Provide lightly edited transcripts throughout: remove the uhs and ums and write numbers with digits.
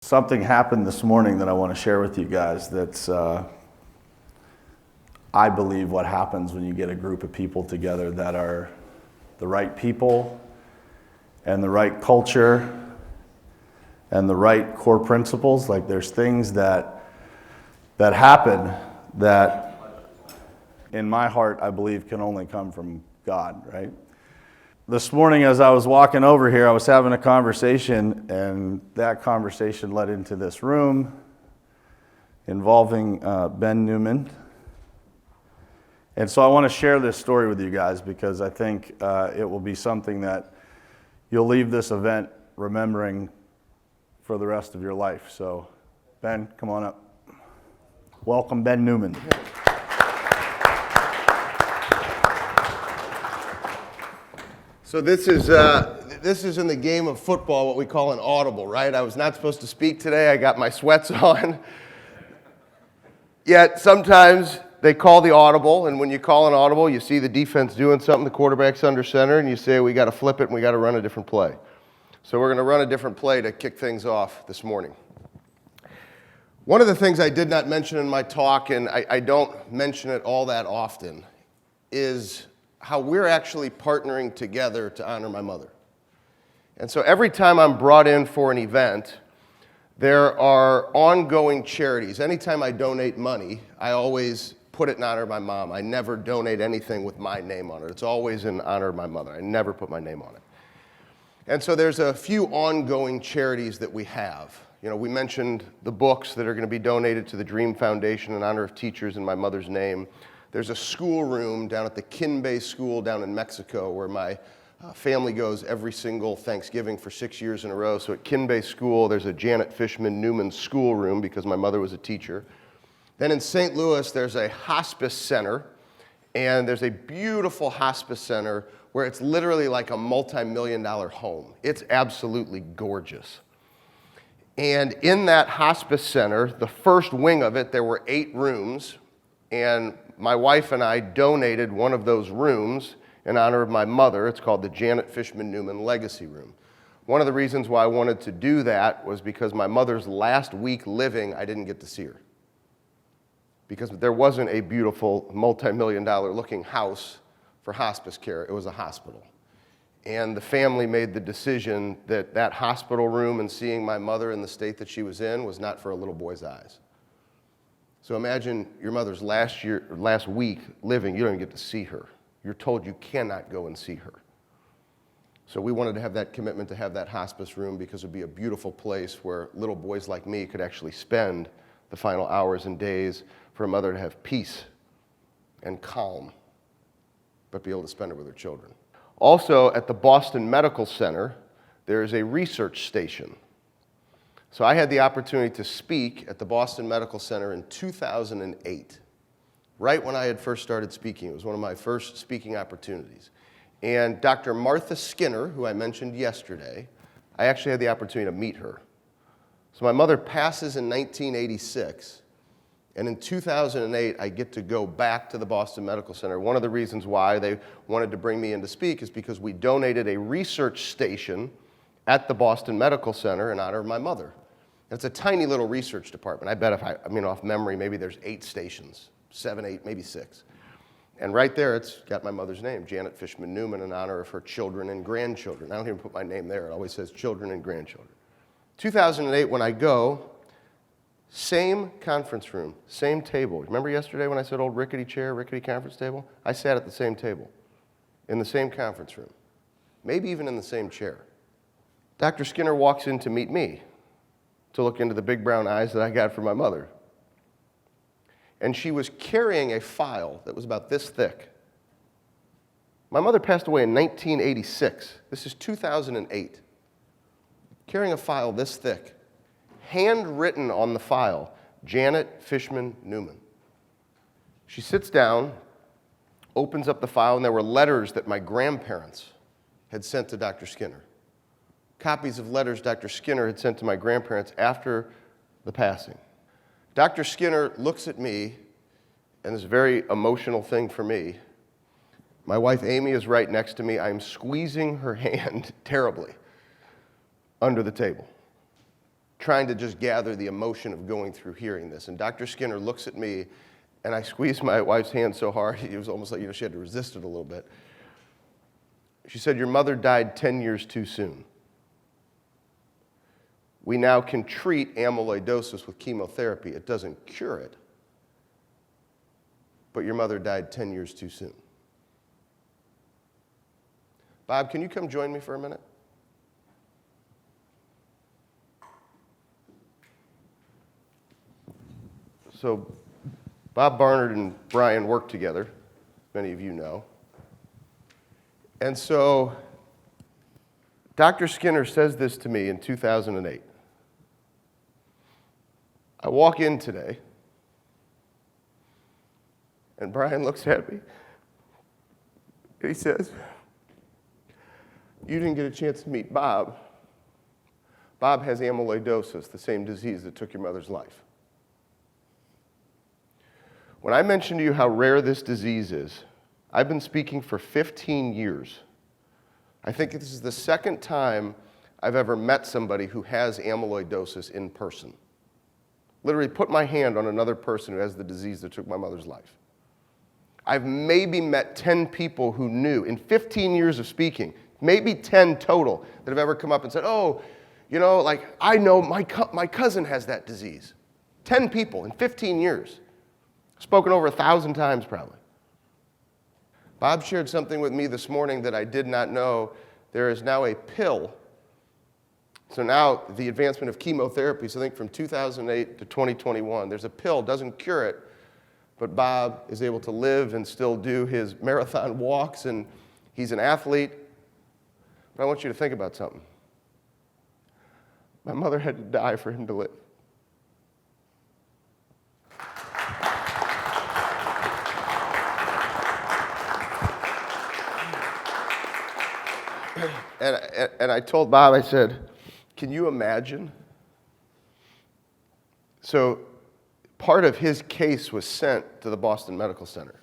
Something happened this morning that I want to share with you guys that's, I believe, what happens when you get a group of people together that are the right people and the right culture and the right core principles. Like there's things that happen that in my heart I believe can only come from God, right? This morning as I was walking over here, I was having a conversation, and that conversation led into this room involving Ben Newman. And so I want to share this story with you guys because I think it will be something that you'll leave this event remembering for the rest of your life. So Ben, come on up. Welcome, Ben Newman. So this is in the game of football what we call an audible, right? I was not supposed to speak today. I got my sweats on. Yet sometimes they call the audible, and when you call an audible, you see the defense doing something, the quarterback's under center, and you say, we got to flip it and we got to run a different play. So we're going to run a different play to kick things off this morning. One of the things I did not mention in my talk, and I don't mention it all that often, is how we're actually partnering together to honor my mother. And so every time I'm brought in for an event, there are ongoing charities. Anytime I donate money, I always put it in honor of my mom. I never donate anything with my name on it. It's always in honor of my mother. I never put my name on it. And so there's a few ongoing charities that we have. You know, we mentioned the books that are going to be donated to the Dream Foundation in honor of teachers in my mother's name. There's a schoolroom down at the Kinbay School down in Mexico where my family goes every single Thanksgiving for 6 years in a row. So at Kinbay School, there's a Janet Fishman Newman schoolroom because my mother was a teacher. Then in St. Louis, there's a hospice center, and there's a beautiful hospice center where it's literally like a multi-million-dollar home. It's absolutely gorgeous. And in that hospice center, the first wing of it, there were 8 rooms, and my wife and I donated one of those rooms in honor of my mother. It's called the Janet Fishman Newman Legacy Room. One of the reasons why I wanted to do that was because my mother's last week living, I didn't get to see her. Because there wasn't a beautiful multi-million-dollar looking house for hospice care. It was a hospital. And the family made the decision that that hospital room and seeing my mother in the state that she was in was not for a little boy's eyes. So imagine your mother's last week living, you don't even get to see her. You're told you cannot go and see her. So we wanted to have that commitment to have that hospice room because it would be a beautiful place where little boys like me could actually spend the final hours and days for a mother to have peace and calm, but be able to spend it with her children. Also, at the Boston Medical Center, there is a research station. So I had the opportunity to speak at the Boston Medical Center in 2008, right when I had first started speaking. It was one of my first speaking opportunities. And Dr. Martha Skinner, who I mentioned yesterday, I actually had the opportunity to meet her. So my mother passes in 1986, and in 2008, I get to go back to the Boston Medical Center. One of the reasons why they wanted to bring me in to speak is because we donated a research station at the Boston Medical Center in honor of my mother. It's a tiny little research department. I bet off memory, maybe there's 8 stations, 7, 8, maybe 6. And right there, it's got my mother's name, Janet Fishman Newman, in honor of her children and grandchildren. I don't even put my name there. It always says children and grandchildren. 2008, when I go, same conference room, same table. Remember yesterday when I said old rickety chair, rickety conference table? I sat at the same table, in the same conference room, maybe even in the same chair. Dr. Skinner walks in to meet me, to look into the big brown eyes that I got from my mother. And she was carrying a file that was about this thick. My mother passed away in 1986. This is 2008. Carrying a file this thick. Handwritten on the file, Janet Fishman Newman. She sits down, opens up the file, and there were letters that my grandparents had sent to Dr. Skinner. Copies of letters Dr. Skinner had sent to my grandparents after the passing. Dr. Skinner looks at me, and it's a very emotional thing for me. My wife Amy is right next to me. I'm squeezing her hand terribly under the table. trying to just gather the emotion of going through hearing this. And Dr. Skinner looks at me, and I squeezed my wife's hand so hard, it was almost like, she had to resist it a little bit. She said, "Your mother died 10 years too soon. We now can treat amyloidosis with chemotherapy. It doesn't cure it, but your mother died 10 years too soon." Bob, can you come join me for a minute? So Bob Barnard and Brian worked together, many of you know. And so Dr. Skinner says this to me in 2008. I walk in today, and Brian looks at me, and he says, "You didn't get a chance to meet Bob. Bob has amyloidosis, the same disease that took your mother's life." When I mentioned to you how rare this disease is, I've been speaking for 15 years. I think this is the second time I've ever met somebody who has amyloidosis in person. Literally put my hand on another person who has the disease that took my mother's life. I've maybe met 10 people who knew, in 15 years of speaking, maybe 10 total, that have ever come up and said, "Oh, I know my cousin has that disease." 10 people in 15 years. Spoken over 1,000 times probably. Bob shared something with me this morning that I did not know. There is now a pill. So now the advancement of chemotherapy, so I think from 2008 to 2021, there's a pill, doesn't cure it, but Bob is able to live and still do his marathon walks, and he's an athlete. But I want you to think about something. My mother had to die for him to live. And I told Bob, I said, "Can you imagine?" So part of his case was sent to the Boston Medical Center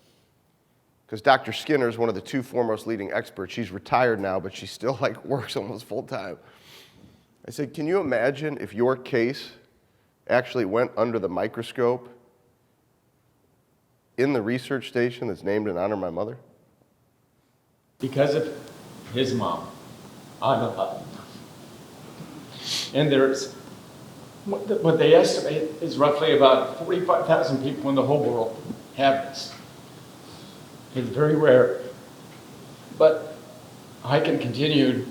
because Dr. Skinner is one of the two foremost leading experts. She's retired now, but she still works almost full time. I said, "Can you imagine if your case actually went under the microscope in the research station that's named in honor of my mother?" Because of his mom, I'm alive. And there's, what they estimate is roughly about 45,000 people in the whole world have this. It's very rare. But I can continue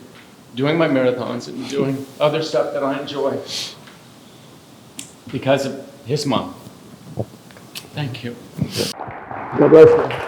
doing my marathons and doing other stuff that I enjoy because of his mom. Thank you. God bless you.